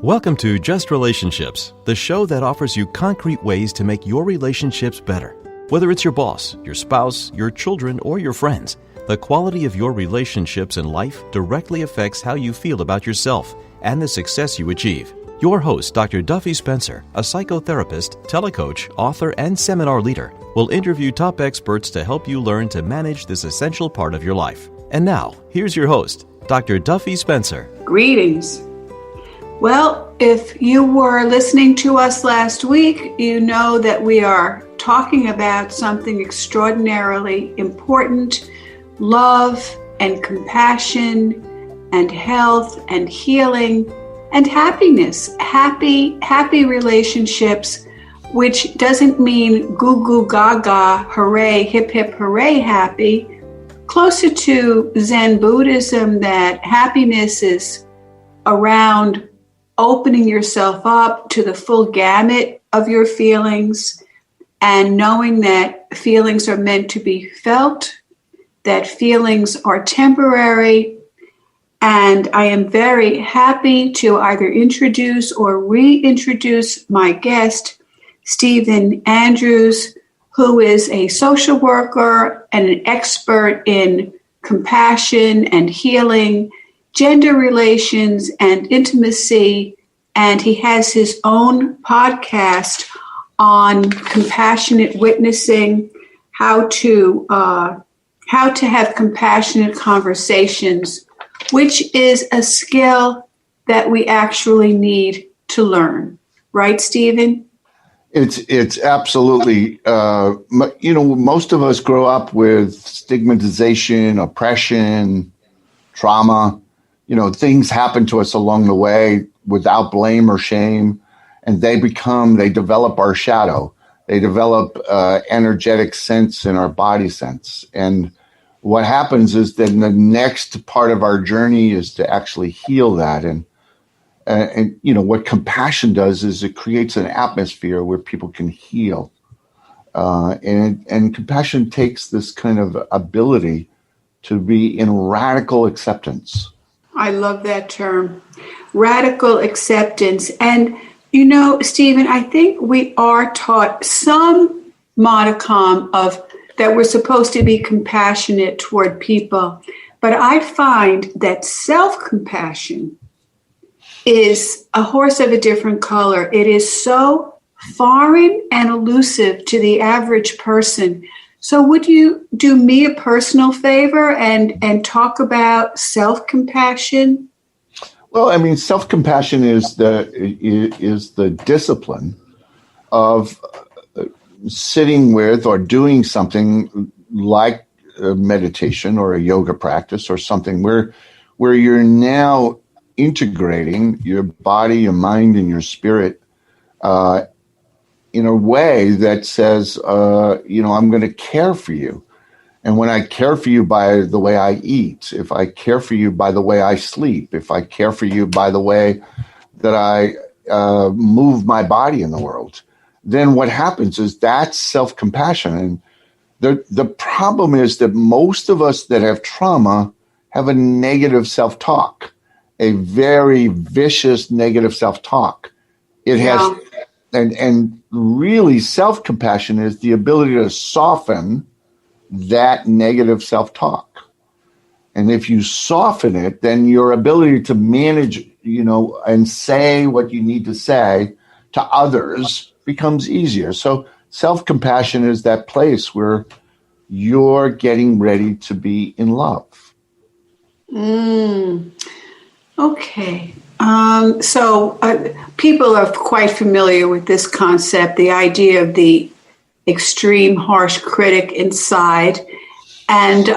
Welcome to Just Relationships, the show that offers you concrete ways to make your relationships better. Whether it's your boss, your spouse, your children, or your friends, the quality of your relationships in life directly affects how you feel about yourself and the success you achieve. Your host, Dr. Duffy Spencer, a psychotherapist, telecoach, author, and seminar leader, will interview top experts to help you learn to manage this essential part of your life. And now, here's your host, Dr. Duffy Spencer. Greetings. Well, if you were listening to us last week, you know that we are talking about something extraordinarily important: love and compassion and health and healing and happiness. Happy relationships, which doesn't mean goo goo gaga, hooray, hip hip hooray happy. Closer to Zen Buddhism, that happiness is around opening yourself up to the full gamut of your feelings and knowing that feelings are meant to be felt, that feelings are temporary. And I am very happy to either introduce or reintroduce my guest, Stephen Andrews, who is a social worker and an expert in compassion and healing, gender relations and intimacy, and he has his own podcast on compassionate witnessing, how to have compassionate conversations, which is a skill that we actually need to learn. Right, Stephen? It's absolutely, most of us grow up with stigmatization, oppression, trauma. Things happen to us along the way without blame or shame, and they develop our shadow. They develop energetic sense in our body sense. And what happens is then the next part of our journey is to actually heal that. And what compassion does is it creates an atmosphere where people can heal. And compassion takes this kind of ability to be in radical acceptance. I love that term, radical acceptance. And, Stephen, I think we are taught some modicum of that we're supposed to be compassionate toward people. But I find that self-compassion is a horse of a different color. It is so foreign and elusive to the average person. So would you do me a personal favor and talk about self-compassion? Well, self-compassion is the discipline of sitting with or doing something like meditation or a yoga practice or something where you're now integrating your body, your mind, and your spirit in a way that says, I'm going to care for you. And when I care for you by the way I eat, if I care for you by the way I sleep, if I care for you by the way that I move my body in the world, then what happens is that's self-compassion. And the problem is that most of us that have trauma have a negative self-talk, a very vicious negative self-talk. It has, and really self-compassion is the ability to soften that negative self-talk. And if you soften it, then your ability to manage, and say what you need to say to others becomes easier. So self-compassion is that place where you're getting ready to be in love. Okay. So people are quite familiar with this concept, the idea of the extreme harsh critic inside. And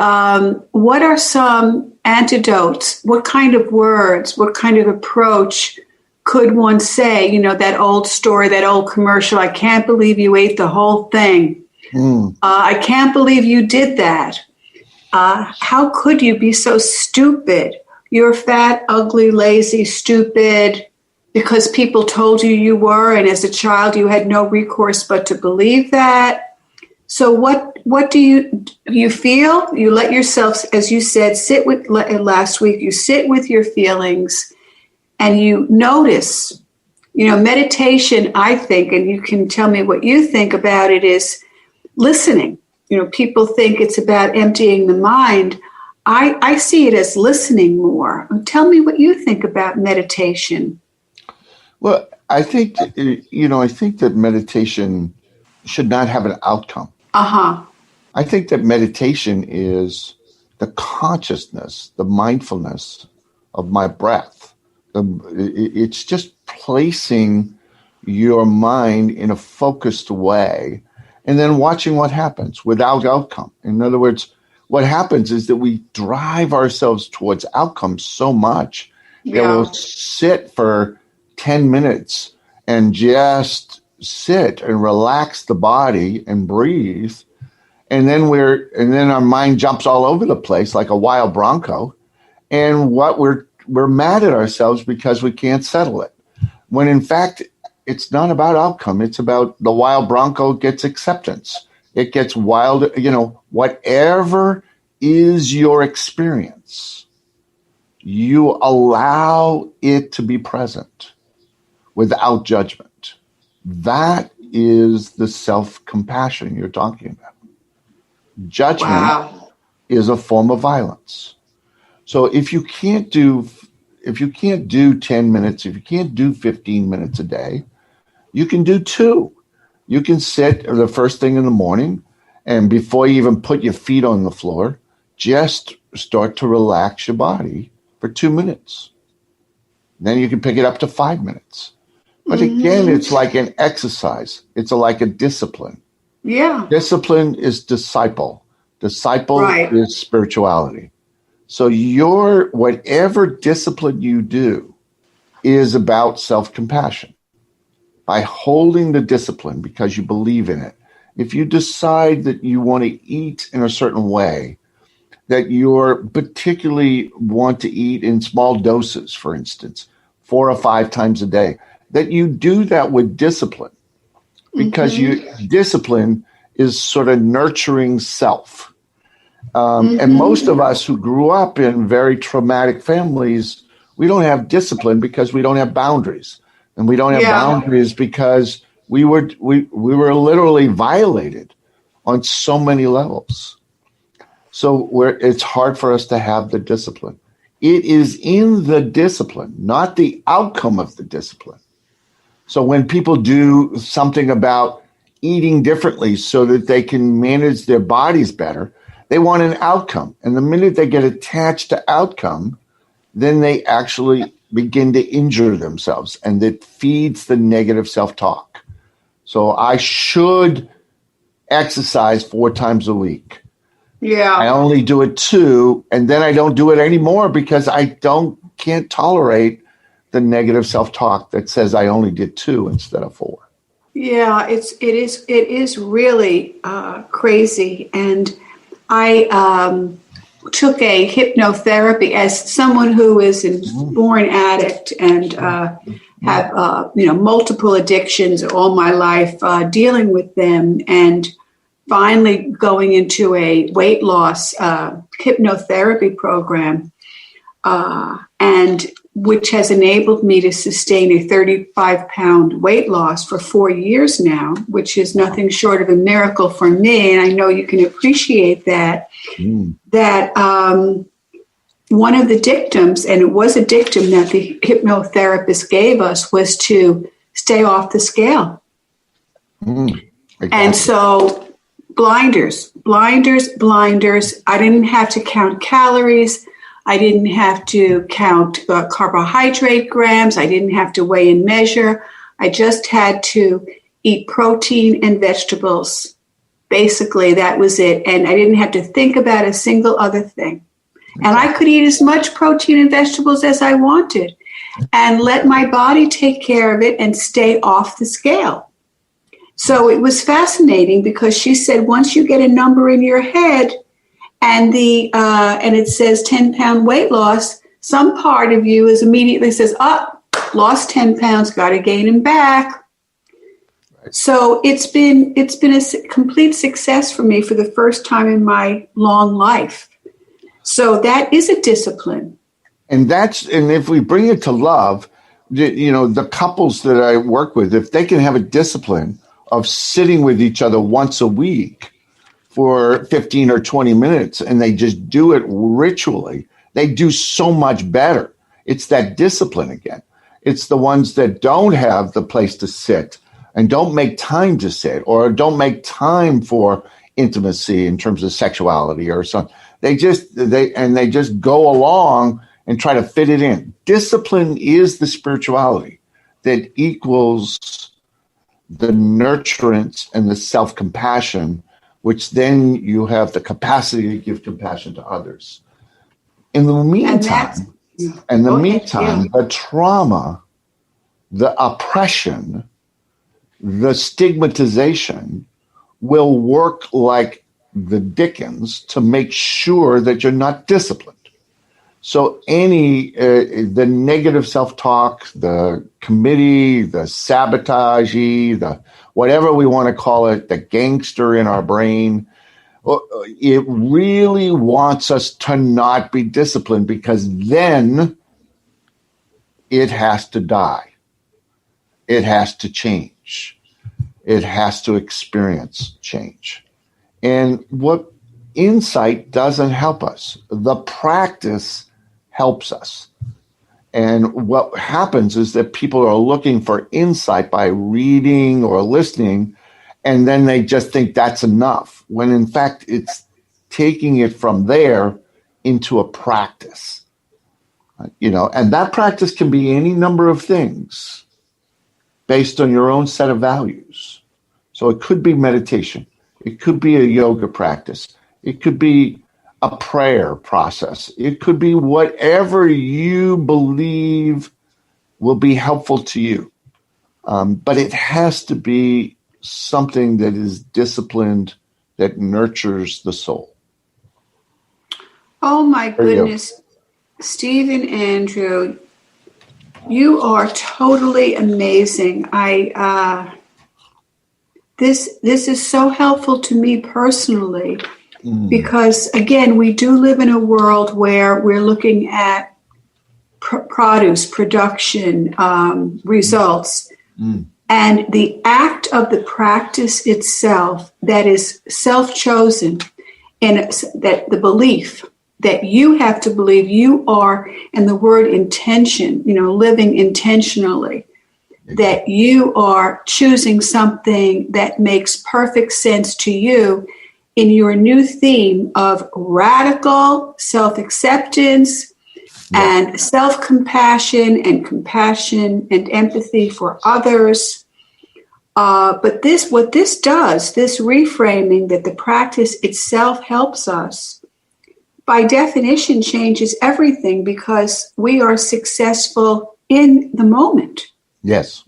what are some antidotes? What kind of words, what kind of approach could one say? That old story, that old commercial, I can't believe you ate the whole thing. I can't believe you did that. How could you be so stupid? You're fat, ugly, lazy, stupid, because people told you you were, and as a child you had no recourse but to believe that. So what do you feel? You let yourself, as you said, sit with, last week, you sit with your feelings and you notice, meditation, I think, and you can tell me what you think about it, is listening. People think it's about emptying the mind. I see it as listening more. Tell me what you think about meditation. Well, I think, that meditation should not have an outcome. Uh-huh. I think that meditation is the consciousness, the mindfulness of my breath. It's just placing your mind in a focused way and then watching what happens without outcome. In other words, what happens is that we drive ourselves towards outcomes so much that we'll sit for 10 minutes and just sit and relax the body and breathe. And then our mind jumps all over the place like a wild bronco. And we're mad at ourselves because we can't settle it. When in fact, it's not about outcome. It's about the wild bronco gets acceptance. It gets wild, whatever is your experience, you allow it to be present without judgment. That is the self-compassion you're talking about. Judgment is a form of violence. So if you can't do 10 minutes, if you can't do 15 minutes a day, you can do 2. You can sit the first thing in the morning, and before you even put your feet on the floor, just start to relax your body for 2 minutes. Then you can pick it up to 5 minutes. But again, it's like an exercise. It's like a discipline. Yeah. Discipline is disciple. Disciple is spirituality. So whatever discipline you do is about self-compassion. By holding the discipline because you believe in it. If you decide that you want to eat in a certain way, that you particularly want to eat in small doses, for instance, 4 or 5 times a day, that you do that with discipline. Because discipline is sort of nurturing self. And most of us who grew up in very traumatic families, we don't have discipline because we don't have boundaries. And we don't have boundaries because we were literally violated on so many levels. So it's hard for us to have the discipline. It is in the discipline, not the outcome of the discipline. So when people do something about eating differently so that they can manage their bodies better, they want an outcome. And the minute they get attached to outcome, then they actually begin to injure themselves, and that feeds the negative self-talk. So I should exercise 4 times a week. Yeah. I only do it 2, and then I don't do it anymore because I can't tolerate the negative self-talk that says I only did 2 instead of 4. Yeah, it is really crazy. And I took a hypnotherapy as someone who is a born addict and have multiple addictions all my life, dealing with them, and finally going into a weight loss hypnotherapy program, and which has enabled me to sustain a 35-pound weight loss for 4 years now, which is nothing short of a miracle for me. And I know you can appreciate that. That one of the dictums, and it was a dictum that the hypnotherapist gave us, was to stay off the scale. Exactly. And so blinders. I didn't have to count calories. I didn't have to count carbohydrate grams. I didn't have to weigh and measure. I just had to eat protein and vegetables. Basically, that was it. And I didn't have to think about a single other thing. And I could eat as much protein and vegetables as I wanted and let my body take care of it and stay off the scale. So it was fascinating because she said, once you get a number in your head, and it says 10-pound weight loss, some part of you is immediately says, lost 10 pounds, got to gain them back. Right. So it's been a complete success for me for the first time in my long life. So that is a discipline. And if we bring it to love, the couples that I work with, if they can have a discipline of sitting with each other once a week for 15 or 20 minutes, and they just do it ritually, they do so much better. It's that discipline again. It's the ones that don't have the place to sit and don't make time to sit, or don't make time for intimacy in terms of sexuality or something. They just go along and try to fit it in. Discipline is the spirituality that equals the nurturance and the self-compassion, which then you have the capacity to give compassion to others. In the meantime, the trauma, the oppression, the stigmatization will work like the Dickens to make sure that you're not disciplined. So the negative self-talk, the committee, the sabotagey, the whatever we want to call it, the gangster in our brain, it really wants us to not be disciplined, because then it has to die. It has to change. It has to experience change. And what insight doesn't help us. The practice helps us. And what happens is that people are looking for insight by reading or listening, and then they just think that's enough, when in fact it's taking it from there into a practice. And that practice can be any number of things based on your own set of values. So it could be meditation. It could be a yoga practice. It could be a prayer process. It could be whatever you believe will be helpful to you. But it has to be something that is disciplined, that nurtures the soul. Oh my goodness. Steve and Andrew, you are totally amazing. This is so helpful to me personally, because again, we do live in a world where we're looking at produce, production, results, and the act of the practice itself that is self-chosen, and that the belief that you have to believe you are, and the word intention, living intentionally, that you are choosing something that makes perfect sense to you in your new theme of radical self-acceptance and self-compassion and compassion and empathy for others. But what this does, this reframing that the practice itself helps us, by definition changes everything, because we are successful in the moment. Yes,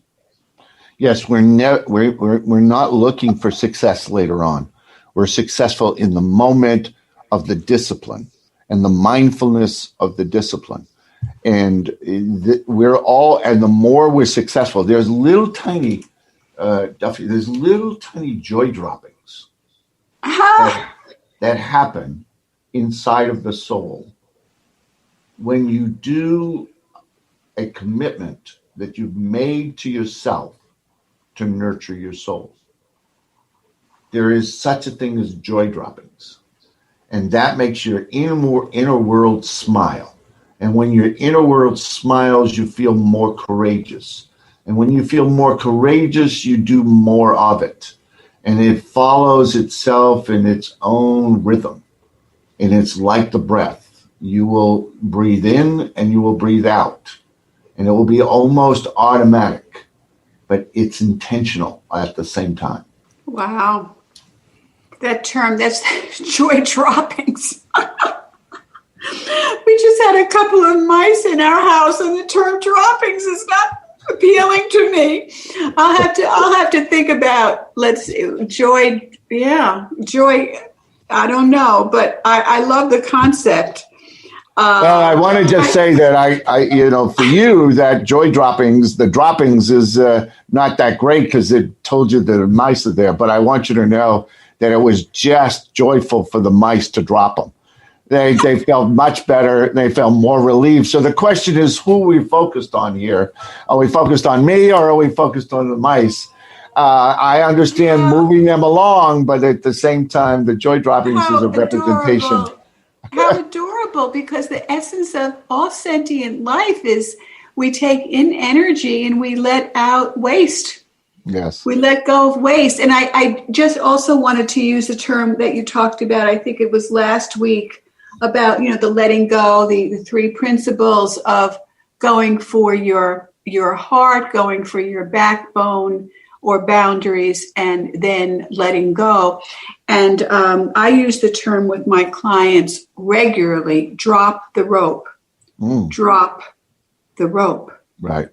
we're not looking for success later on. We're successful in the moment of the discipline and the mindfulness of the discipline. And and the more we're successful, there's little tiny, Duffy, there's little tiny joy droppings that happen inside of the soul when you do a commitment that you've made to yourself to nurture your soul. There is such a thing as joy droppings, and that makes your inner world smile. And when your inner world smiles, you feel more courageous. And when you feel more courageous, you do more of it. And it follows itself in its own rhythm. And it's like the breath. You will breathe in and you will breathe out. And it will be almost automatic, but it's intentional at the same time. Wow. That term, that's joy droppings. We just had a couple of mice in our house, and the term droppings is not appealing to me. I'll have to think about, joy. Yeah, joy. I don't know, but I love the concept. Well, I want to just say that I for you, that joy droppings, the droppings is not that great because it told you that the mice are there. But I want you to know that it was just joyful for the mice to drop them. They felt much better. They felt more relieved. So the question is, who are we focused on here? Are we focused on me or are we focused on the mice? I understand moving them along, but at the same time, the joy droppings is a representation. How adorable, because the essence of all sentient life is we take in energy and we let out waste. Yes. We let go of waste. And I just also wanted to use a term that you talked about, I think it was last week, about, the letting go, the three principles of going for your heart, going for your backbone or boundaries, and then letting go. And I use the term with my clients regularly: drop the rope. Drop the rope. Right.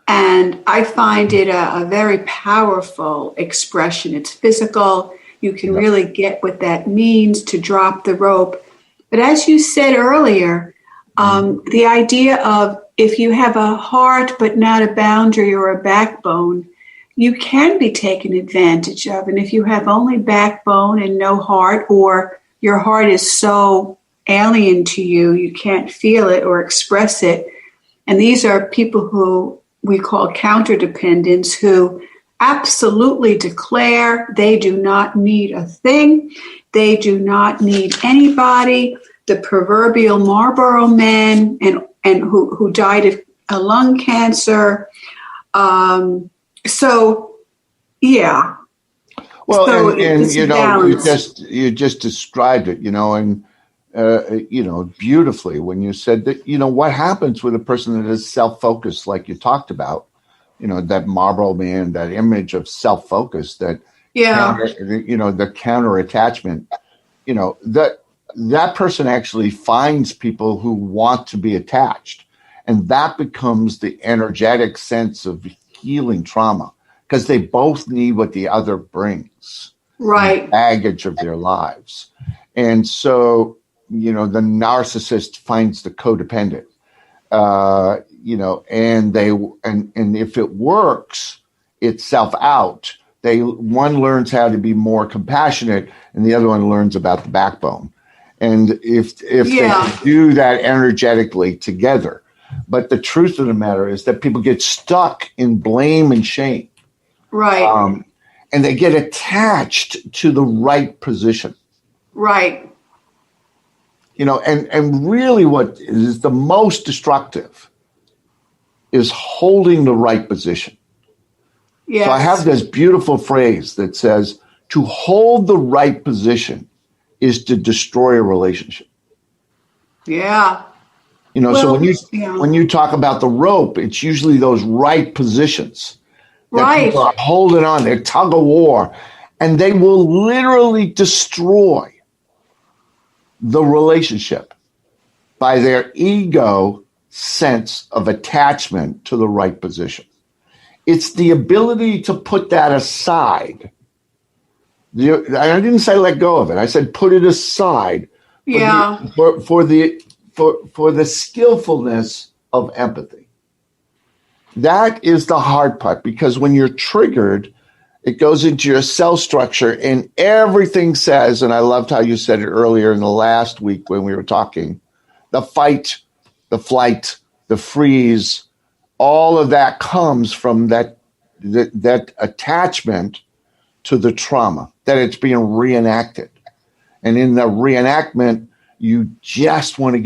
And I find it a very powerful expression. It's physical. You can really get what that means, to drop the rope. But as you said earlier, the idea of if you have a heart but not a boundary or a backbone, you can be taken advantage of. And if you have only backbone and no heart, or your heart is so alien to you, you can't feel it or express it. And these are people who we call counterdependents, who absolutely declare they do not need a thing. They do not need anybody. The proverbial Marlboro Man, and who died of a lung cancer. So, yeah. Well, so and you just described it, and beautifully when you said that, what happens with a person that is self-focused, like you talked about, that Marlboro Man, that image of self-focus, that, the counter attachment, that person actually finds people who want to be attached. And that becomes the energetic sense of healing trauma, because they both need what the other brings. Right. The baggage of their lives. And so, the narcissist finds the codependent, and if it works itself out, one learns how to be more compassionate and the other one learns about the backbone. And if they can do that energetically together. But the truth of the matter is that people get stuck in blame and shame. Right. And they get attached to the right position. Right. And really what is the most destructive is holding the right position. Yes. So I have this beautiful phrase that says, to hold the right position is to destroy a relationship. Yeah. So when you talk about the rope, it's usually those right positions that people are holding on, they're tug of war, and they will literally destroy the relationship by their ego sense of attachment to the right position. It's the ability to put that aside. I didn't say let go of it. I said put it aside for the skillfulness of empathy. That is the hard part, because when you're triggered, it goes into your cell structure and everything says, and I loved how you said it earlier in the last week when we were talking, the fight, the flight, the freeze, all of that comes from that attachment to the trauma, that it's being reenacted. And in the reenactment, you just want to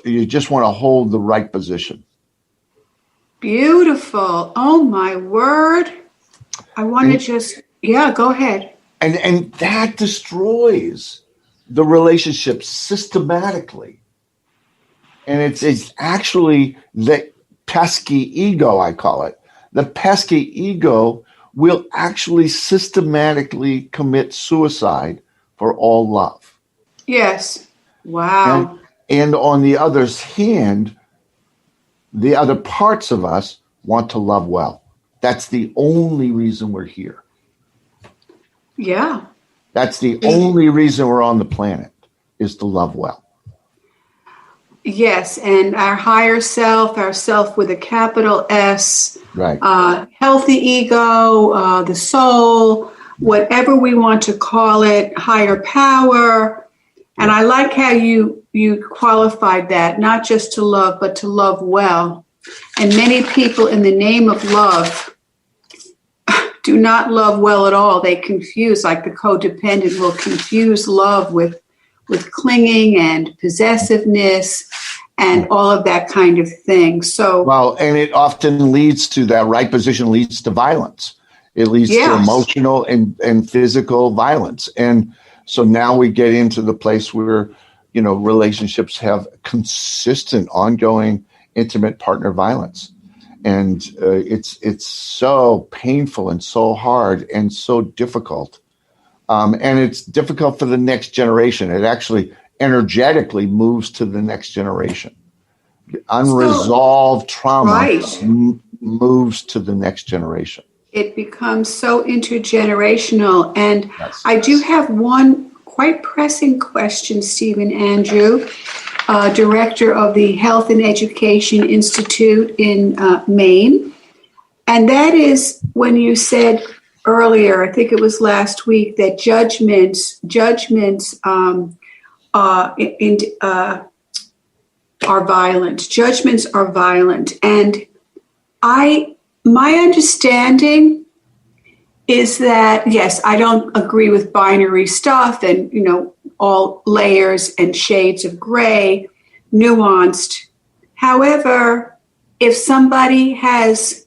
you just want to hold the right position. Beautiful. Oh, my word. I want to just, go ahead. And that destroys the relationship systematically. And it's actually the pesky ego, I call it. The pesky ego will actually systematically commit suicide for all love. Yes. Wow. And on the other hand, the other parts of us want to love well. That's the only reason we're here. Yeah. That's the only reason we're on the planet, is to love well. Yes, and our higher self, our self with a capital S, right? Healthy ego, the soul, whatever we want to call it, higher power, And I like how you qualified that, not just to love, but to love well. And many people in the name of love do not love well at all. They confuse, like the codependent will confuse love with clinging and possessiveness and all of that kind of thing. So, well, and it often leads to that right position leads to violence. It leads to emotional and physical violence. And so now we get into the place where, relationships have consistent, ongoing, intimate partner violence. And it's so painful and so hard and so difficult. And it's difficult for the next generation. It actually energetically moves to the next generation. Unresolved trauma moves to the next generation. It becomes so intergenerational. And I do have one quite pressing question, Stephen Andrew, director of the Health and Education Institute in Maine. And that is when you said earlier, I think it was last week, that judgments are violent. Judgments are violent. And my understanding is that, yes, I don't agree with binary stuff and, all layers and shades of gray, nuanced. However, if somebody has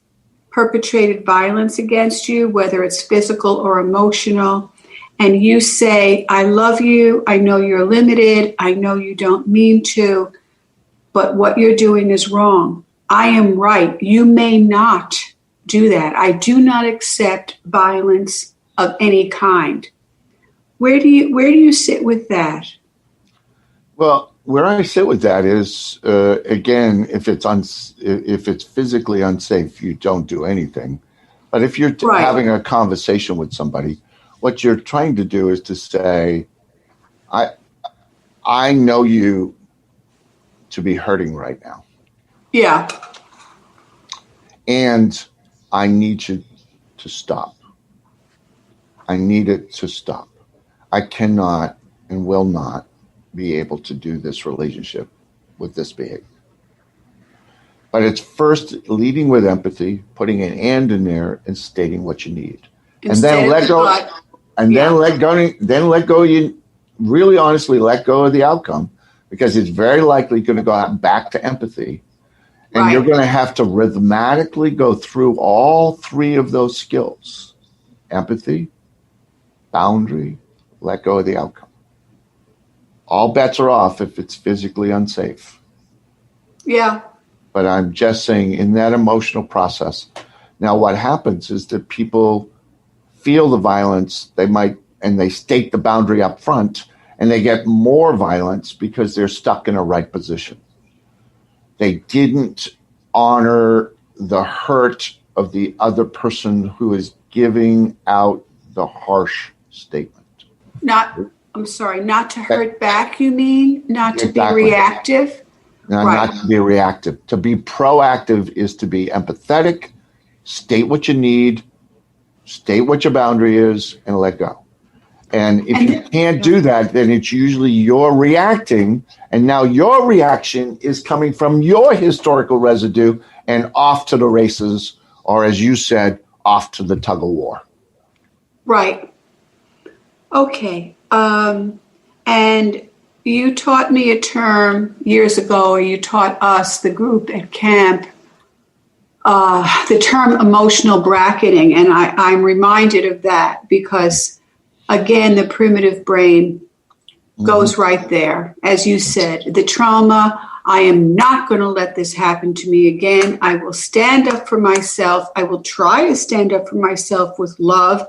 perpetrated violence against you, whether it's physical or emotional, and you say, I love you, I know you're limited, I know you don't mean to, but what you're doing is wrong. I am right. You may not do that. I do not accept violence of any kind. Where do you sit with that? Well, where I sit with that is, again, if it's physically unsafe, you don't do anything. But if you're having a conversation with somebody, what you're trying to do is to say, I know you to be hurting right now. Yeah. And I need you to stop. I need it to stop. I cannot and will not be able to do this relationship with this behavior. But it's first leading with empathy, putting an and in there and stating what you need. And then let go. Then let go. You really honestly let go of the outcome, because it's very likely going to go back to empathy. And you're going to have to rhythmically go through all three of those skills: empathy, boundary, let go of the outcome. All bets are off if it's physically unsafe. Yeah. But I'm just saying, in that emotional process, now what happens is that people feel the violence, and they state the boundary up front, and they get more violence because they're stuck in a right position. They didn't honor the hurt of the other person who is giving out the harsh statement. Not to hurt back, you mean? Not to be reactive? No, not to be reactive. To be proactive is to be empathetic, state what you need, state what your boundary is, and let go. And if you can't do that, then it's usually you're reacting, and now your reaction is coming from your historical residue and off to the races, or as you said, off to the tug of war. Right. Okay. And you taught me a term years ago, or you taught us, the group at camp, the term emotional bracketing. And I'm reminded of that because, again, the primitive brain goes right there. As you said, the trauma, I am not going to let this happen to me again. I will stand up for myself. I will try to stand up for myself with love.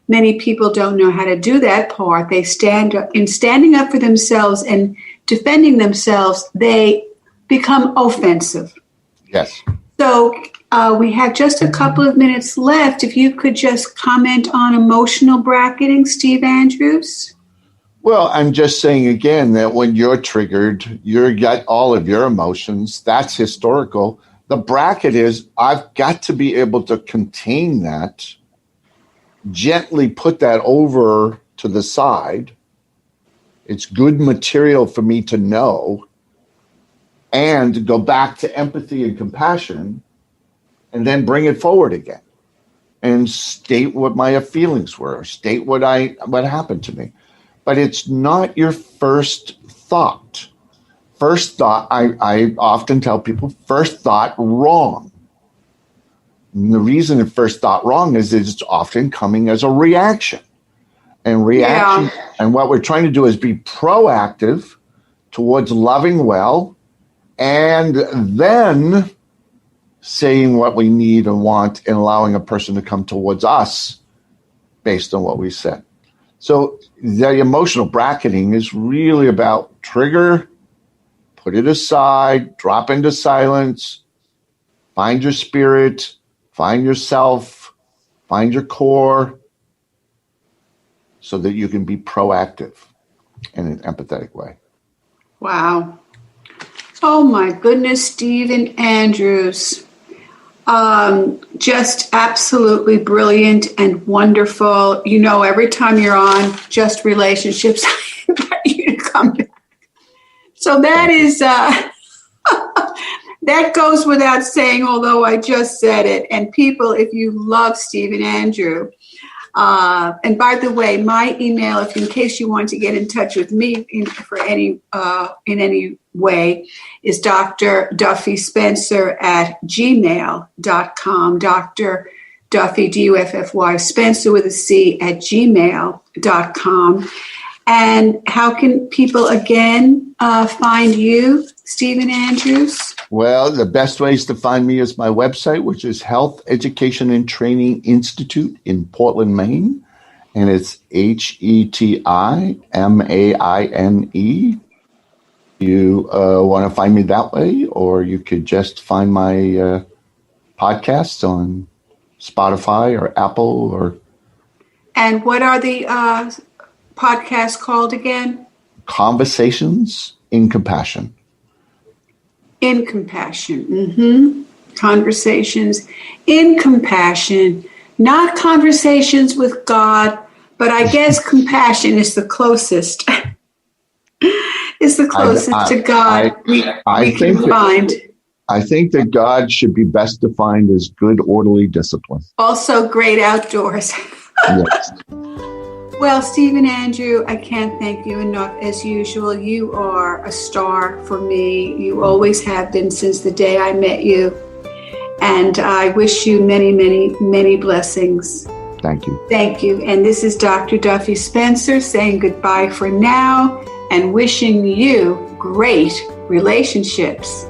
Many people don't know how to do that part. They stand up, in standing up for themselves and defending themselves, they become offensive. Yes. So we have just a couple of minutes left. If you could just comment on emotional bracketing, Steve Andrews. Well, I'm just saying again that when you're triggered, you got all of your emotions. That's historical. The bracket is, I've got to be able to contain that, gently put that over to the side. It's good material for me to know and go back to empathy and compassion and then bring it forward again and state what my feelings were, state what happened to me. But it's not your first thought. First thought, I often tell people, first thought wrong. And the reason it's first thought wrong is it's often coming as a reaction. And and what we're trying to do is be proactive towards loving well, and then saying what we need and want and allowing a person to come towards us based on what we said. So the emotional bracketing is really about trigger, put it aside, drop into silence, find your spirit, find yourself, find your core, so that you can be proactive in an empathetic way. Wow. Oh my goodness, Stephen Andrews. Just absolutely brilliant and wonderful. You know, every time you're on Just Relationships, I invite you to come back. So that is, that goes without saying, although I just said it. And people, if you love Stephen Andrew, and by the way, my email, if in case you want to get in touch with me in any way, is Dr. Duffy Spencer at gmail.com. Dr. Duffy, D-U-F-F-Y, Spencer with a C at gmail.com. And how can people again find you, Stephen Andrews? Well, the best ways to find me is my website, which is Health Education and Training Institute in Portland, Maine. And it's HETIMAINE. You want to find me that way, or you could just find my podcasts on Spotify or Apple. And what are the podcasts called again? Conversations in Compassion. In compassion. Mm-hmm. Conversations in compassion. Not conversations with God, but I guess compassion is the closest. It's the closest to God we can find. I think that God should be best defined as good, orderly discipline. Also great outdoors. Yes. Well, Stephen Andrew, I can't thank you enough. As usual, you are a star for me. You always have been since the day I met you. And I wish you many, many, many blessings. Thank you. Thank you. And this is Dr. Duffy Spencer saying goodbye for now and wishing you great relationships.